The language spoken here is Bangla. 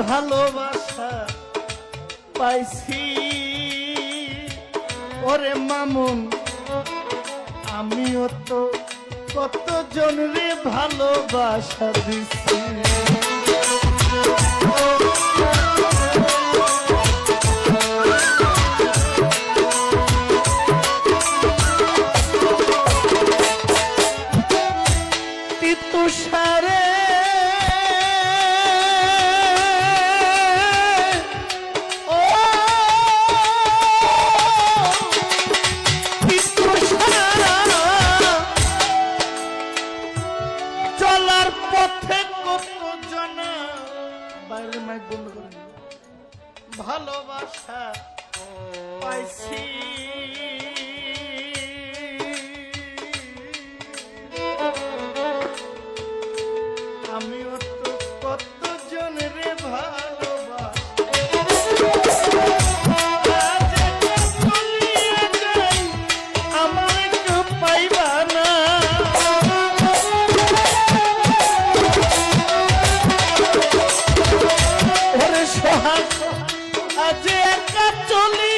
ভালোবাসা পাইছি ওরে মামুন আমিও তো কত জনরে ভালোবাসা দিছি তুষারে চলার পথে কত জানা বাইরে মাইক বন্ধ করে ভালোবাসা পাইছি আমিও তো কত জনরে আমার কেউ পাইবা না ওরে সোহাগ আজ একা চলি